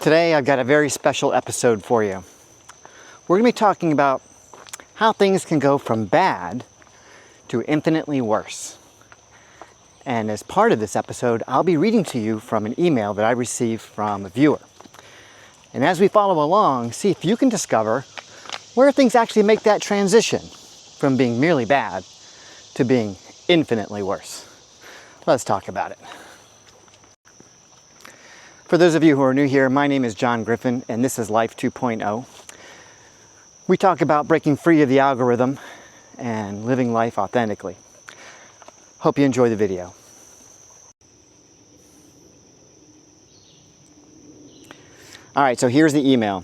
Today I've got a very special episode for you. We're going to be talking about how things can go from bad to infinitely worse. And as part of this episode, I'll be reading to you from an email that I received from a viewer. And as we follow along, see if you can discover where things actually make that transition from being merely bad to being infinitely worse. Let's talk about it. For those of you who are new here, my name is John Griffin, and this is Life 2.0. We talk about breaking free of the algorithm and living life authentically. Hope you enjoy the video. All right, so here's the email.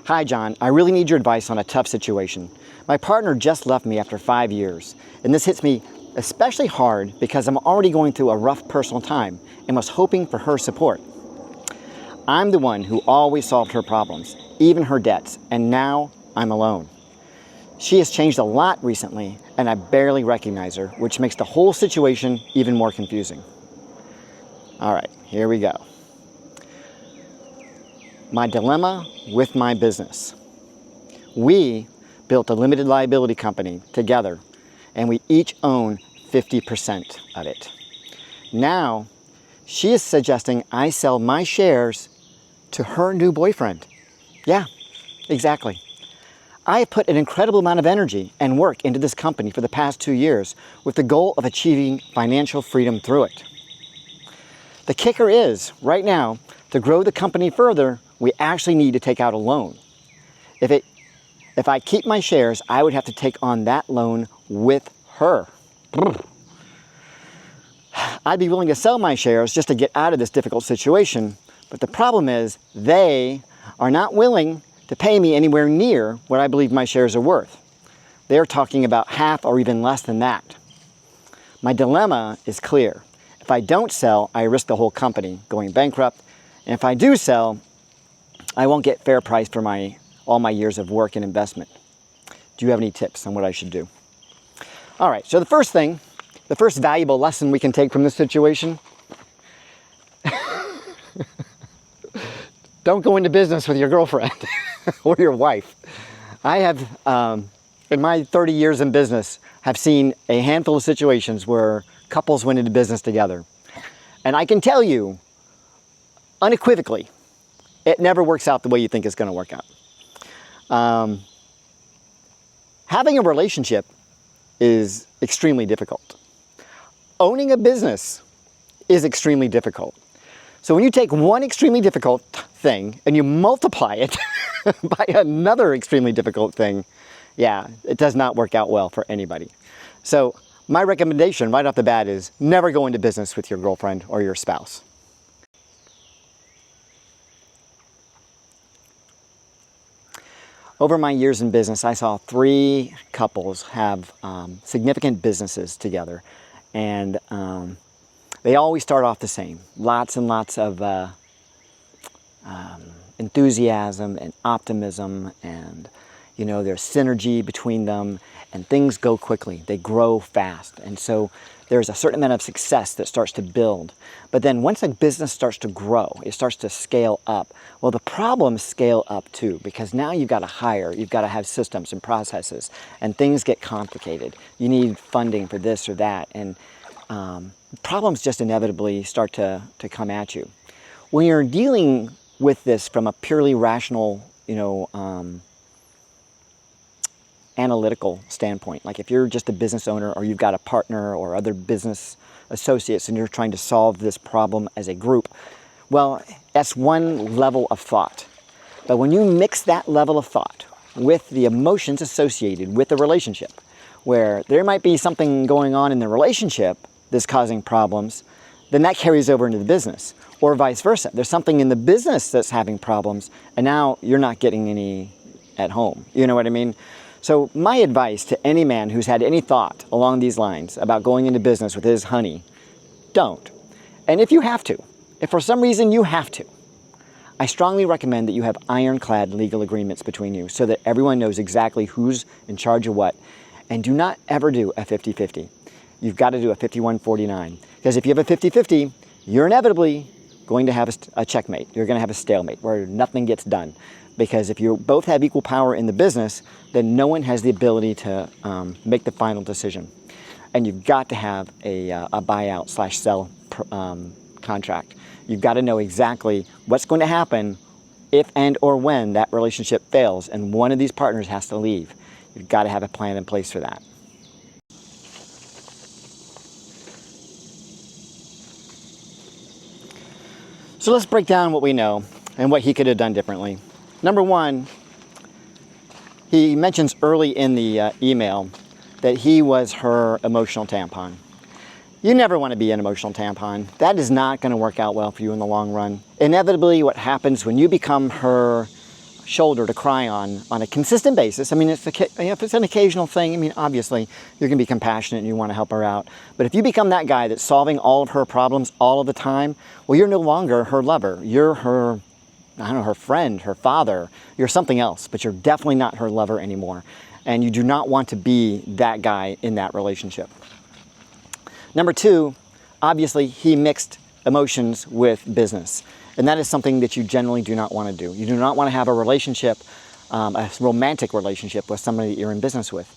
Hi, John. I really need your advice on a tough situation. My partner just left me after 5 years, and this hits me especially hard because I'm already going through a rough personal time and was hoping for her support. I'm the one who always solved her problems, even her debts, and now I'm alone. She has changed a lot recently, and I barely recognize her, which makes the whole situation even more confusing. All right, here we go. My dilemma with my business. We built a limited liability company together, and we each own 50% of it. Now, she is suggesting I sell my shares to her new boyfriend. Yeah, exactly. I have put an incredible amount of energy and work into this company for the past 2 years with the goal of achieving financial freedom through it. The kicker is, right now, to grow the company further, we actually need to take out a loan. If I keep my shares, I would have to take on that loan with her. I'd be willing to sell my shares just to get out of this difficult situation, but the problem is they are not willing to pay me anywhere near what I believe my shares are worth. They're talking about half or even less than that. My dilemma is clear. If I don't sell, I risk the whole company going bankrupt. And if I do sell, I won't get fair price for all my years of work and investment. Do you have any tips on what I should do? All right, so the first valuable lesson we can take from this situation, don't go into business with your girlfriend or your wife. I have, in my 30 years in business, have seen a handful of situations where couples went into business together. And I can tell you, unequivocally, it never works out the way you think it's going to work out. Having a relationship is extremely difficult. Owning a business is extremely difficult. So when you take one extremely difficult thing and you multiply it by another extremely difficult thing, yeah, it does not work out well for anybody. So my recommendation right off the bat is never go into business with your girlfriend or your spouse. Over my years in business, I saw 3 couples have significant businesses together, and they always start off the same. Lots and lots of enthusiasm and optimism, and there's synergy between them, and things go quickly. They grow fast, and so there's a certain amount of success that starts to build. But then once a business starts to grow, it starts to scale up. Well, the problems scale up too, because now you've got to hire, you've got to have systems and processes, and things get complicated. You need funding for this or that, and problems just inevitably start to come at you. When you're dealing with this from a purely rational, analytical standpoint, like if you're just a business owner or you've got a partner or other business associates and you're trying to solve this problem as a group, well, that's one level of thought. But when you mix that level of thought with the emotions associated with the relationship, where there might be something going on in the relationship that's causing problems, then that carries over into the business, or vice versa. There's something in the business that's having problems, and now you're not getting any at home. You know what I mean? So my advice to any man who's had any thought along these lines about going into business with his honey, don't. And if you have to, if for some reason you have to, I strongly recommend that you have ironclad legal agreements between you so that everyone knows exactly who's in charge of what. And do not ever do a 50-50. You've got to do a 51-49. Because if you have a 50-50, you're inevitably going to have a checkmate. You're going to have a stalemate where nothing gets done. Because if you both have equal power in the business, then no one has the ability to make the final decision. And you've got to have a buyout / sell contract. You've got to know exactly what's going to happen if and or when that relationship fails and one of these partners has to leave. You've got to have a plan in place for that. So let's break down what we know and what he could have done differently. Number one, he mentions early in the email that he was her emotional tampon. You never want to be an emotional tampon. That is not going to work out well for you in the long run. Inevitably, what happens when you become her shoulder to cry on a consistent basis, I mean, if it's an occasional thing, I mean, obviously, you're going to be compassionate and you want to help her out. But if you become that guy that's solving all of her problems all of the time, well, you're no longer her lover. You're her, I don't know, her friend, her father. You're something else, but you're definitely not her lover anymore. And you do not want to be that guy in that relationship. Number two, obviously, he mixed emotions with business. And that is something that you generally do not want to do. You do not want to have a relationship, a romantic relationship with somebody that you're in business with.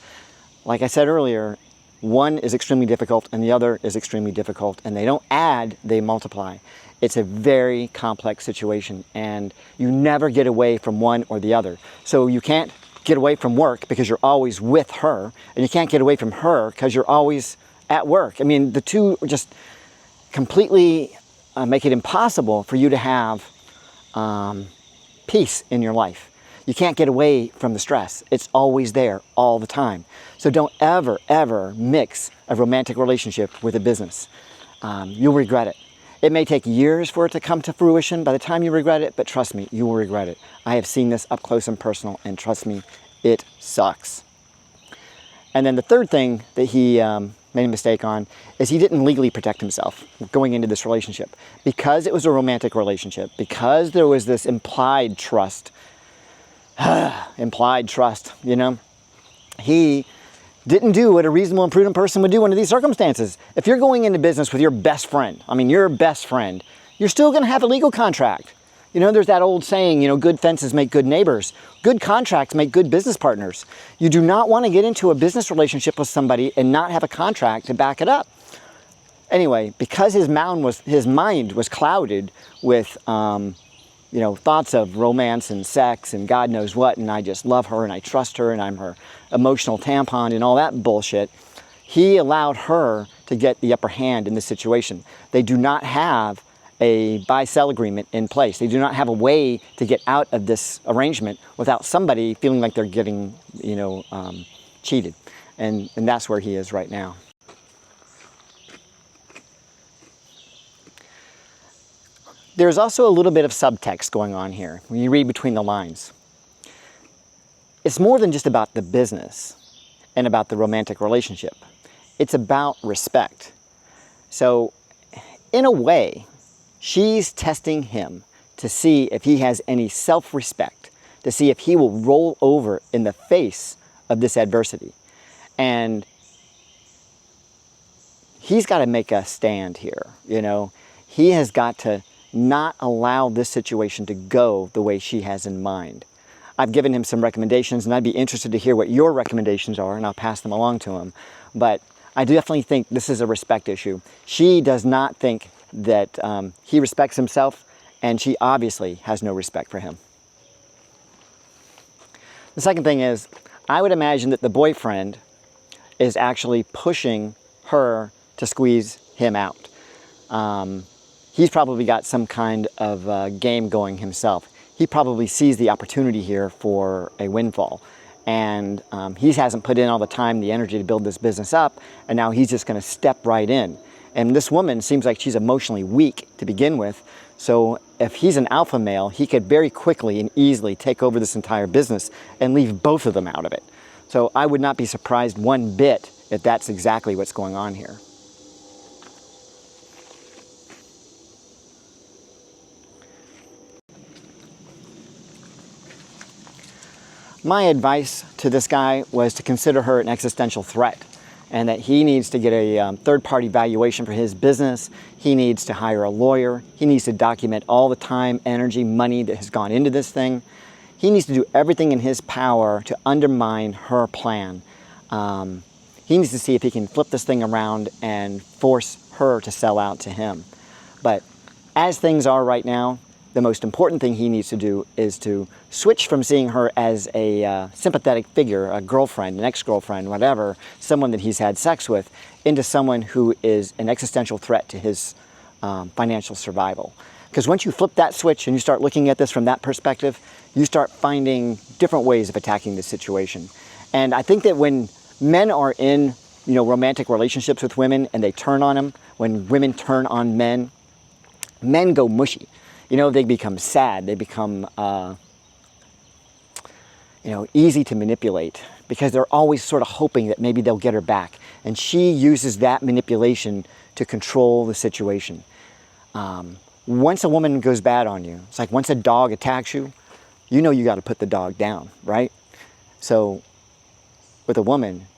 Like I said earlier, one is extremely difficult and the other is extremely difficult. And they don't add, they multiply. It's a very complex situation and you never get away from one or the other. So you can't get away from work because you're always with her, and you can't get away from her because you're always at work. I mean, the two just completely make it impossible for you to have peace in your life. You can't get away from the stress. It's always there all the time. So don't ever, ever mix a romantic relationship with a business. You'll regret it. It may take years for it to come to fruition by the time you regret it, but trust me, you will regret it. I have seen this up close and personal, and trust me, it sucks. And then the third thing that he made a mistake on is he didn't legally protect himself going into this relationship. Because it was a romantic relationship, because there was this implied trust, you know, he didn't do what a reasonable and prudent person would do under these circumstances. If you're going into business with your best friend, I mean your best friend, you're still going to have a legal contract. You know, there's that old saying, you know, good fences make good neighbors. Good contracts make good business partners. You do not want to get into a business relationship with somebody and not have a contract to back it up. Anyway, because his mind was clouded with, you know, thoughts of romance and sex and God knows what, and I just love her and I trust her and I'm her emotional tampon and all that bullshit, he allowed her to get the upper hand in this situation. They do not have a buy-sell agreement in place. They do not have a way to get out of this arrangement without somebody feeling like they're getting, you know, cheated. And that's where he is right now. There's also a little bit of subtext going on here when you read between the lines. It's more than just about the business and about the romantic relationship. It's about respect. So, in a way, she's testing him to see if he has any self-respect, to see if he will roll over in the face of this adversity. And he's got to make a stand here, you know. He has got to not allow this situation to go the way she has in mind. I've given him some recommendations, and I'd be interested to hear what your recommendations are, and I'll pass them along to him. But I definitely think this is a respect issue. She does not think that he respects himself, and she obviously has no respect for him. The second thing is, I would imagine that the boyfriend is actually pushing her to squeeze him out. He's probably got some kind of game going himself. He probably sees the opportunity here for a windfall. And he hasn't put in all the time, the energy to build this business up, and now he's just going to step right in. And this woman seems like she's emotionally weak to begin with. So if he's an alpha male, he could very quickly and easily take over this entire business and leave both of them out of it. So I would not be surprised one bit if that's exactly what's going on here. My advice to this guy was to consider her an existential threat. and that he needs to get a third-party valuation for his business. He needs to hire a lawyer. He needs to document all the time, energy, money that has gone into this thing. He needs to do everything in his power to undermine her plan. He needs to see if he can flip this thing around and force her to sell out to him. But as things are right now, the most important thing he needs to do is to switch from seeing her as a sympathetic figure, a girlfriend, an ex-girlfriend, whatever, someone that he's had sex with, into someone who is an existential threat to his financial survival. Because once you flip that switch and you start looking at this from that perspective, you start finding different ways of attacking this situation. And I think that when men are in romantic relationships with women and they turn on them, when women turn on men, men go mushy. They become sad. They become, easy to manipulate because they're always sort of hoping that maybe they'll get her back. And she uses that manipulation to control the situation. Once a woman goes bad on you, it's like once a dog attacks you, you got to put the dog down, right? So with a woman,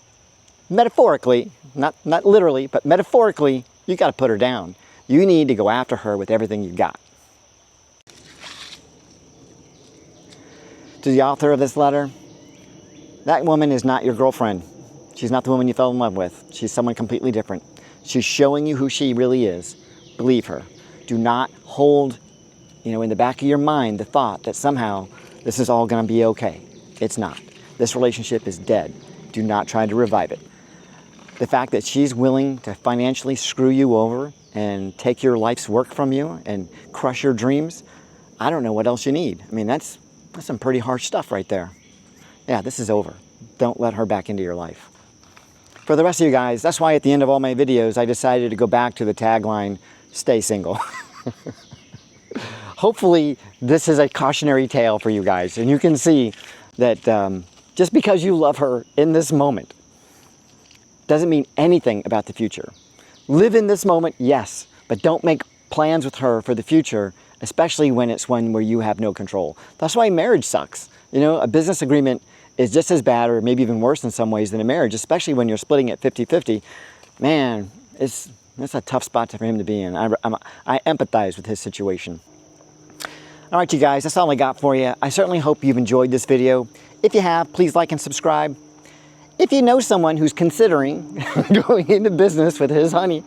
metaphorically, not literally, but metaphorically, you got to put her down. You need to go after her with everything you've got. To the author of this letter, that woman is not your girlfriend. She's not the woman you fell in love with. She's someone completely different. She's showing you who she really is. Believe her. Do not hold, in the back of your mind the thought that somehow this is all going to be okay. It's not. This relationship is dead. Do not try to revive it. The fact that she's willing to financially screw you over and take your life's work from you and crush your dreams, I don't know what else you need. I mean, that's some pretty harsh stuff right there. Yeah, this is over. Don't let her back into your life. For the rest of you guys, that's why at the end of all my videos, I decided to go back to the tagline, stay single. Hopefully, this is a cautionary tale for you guys, and you can see that just because you love her in this moment doesn't mean anything about the future. Live in this moment, yes, but don't make plans with her for the future, especially when it's one where you have no control. That's why marriage sucks. A business agreement is just as bad or maybe even worse in some ways than a marriage, especially when you're splitting it 50-50. Man, it's a tough spot for him to be in. I empathize with his situation. All right, you guys, that's all I got for you. I certainly hope you've enjoyed this video. If you have, please like and subscribe. If you know someone who's considering going into business with his honey,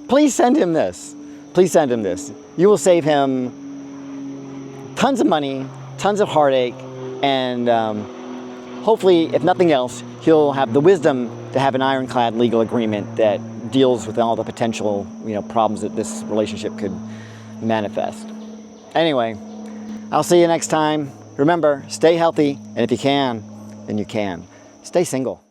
please send him this. Please send him this. You will save him tons of money, tons of heartache, and hopefully, if nothing else, he'll have the wisdom to have an ironclad legal agreement that deals with all the potential, problems that this relationship could manifest. Anyway, I'll see you next time. Remember, stay healthy, and if you can, then you can. Stay single.